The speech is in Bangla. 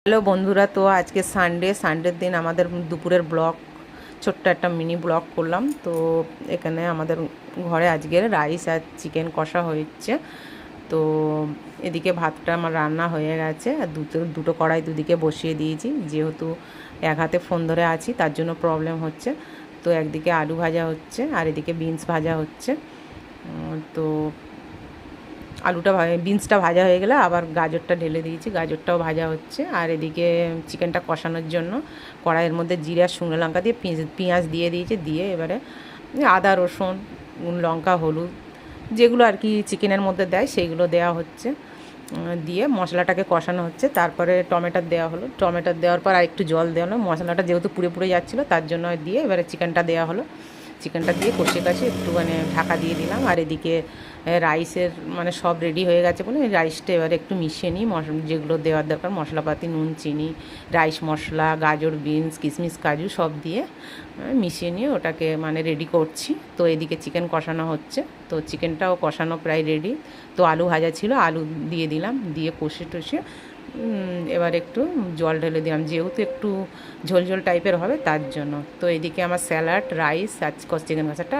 হ্যালো বন্ধুরা, তো আজকে সানডের দিন আমাদের দুপুরের ব্লগ, ছোট্ট একটা মিনি ব্লগ করলাম। তো এখানে আমাদের ঘরে আজকের রাইস আর চিকেন কষা হয়েছে। তো এদিকে ভাতটা আমার রান্না হয়ে গেছে, আর দুটো কড়াই দুদিকে বসিয়ে দিয়েছি। যেহেতু এক হাতে ফোন ধরে আছি তার জন্য প্রবলেম হচ্ছে। তো একদিকে আলু ভাজা হচ্ছে আর এদিকে বিনস ভাজা হচ্ছে। তো বিনসটা ভাজা হয়ে গেলে আবার গাজরটা ঢেলে দিয়েছি, গাজরটাও ভাজা হচ্ছে। আর এদিকে চিকেনটা কষানোর জন্য কড়াইয়ের মধ্যে জিরে আর শুকনো লঙ্কা দিয়ে পেঁয়াজ দিয়ে দিয়েছি। দিয়ে এবারে আদা রসুন লঙ্কা হলুদ যেগুলো আর কি চিকেনের মধ্যে দেয় সেইগুলো দেওয়া হচ্ছে। দিয়ে মশলাটাকে কষানো হচ্ছে। তারপরে টমেটো দেওয়া হলো, টমেটো দেওয়ার পর আর একটু জল দেওয়া হলো। মশলাটা যেহেতু পুড়ে যাচ্ছিলো তার জন্য দিয়ে এবারে চিকেনটা দেওয়া হলো। চিকেনটা দিয়ে কষে একটু ঢাকা দিয়ে দিলাম। আর এদিকে রাইসের সব রেডি হয়ে গেছে বলে রাইসটা এবারে একটু মিশিয়ে নিই, যেগুলো দেওয়ার দরকার মশলাপাতি, নুন চিনি, রাইস মশলা, গাজর বিনস কিশমিশ কাজু সব দিয়ে মিশিয়ে নিয়ে ওটাকে রেডি করছি। তো এদিকে চিকেন কষানো হচ্ছে। তো চিকেনটাও কষানো প্রায় রেডি। তো আলু ভাজা ছিল, আলু দিয়ে দিলাম, দিয়ে কষে টষে এবার একটু জল ঢেলে দিলাম, যেহেতু একটু ঝোল ঝোল টাইপের হবে তার জন্য। তো এদিকে আমার স্যালাড, রাইস আর চিকেন কষাটা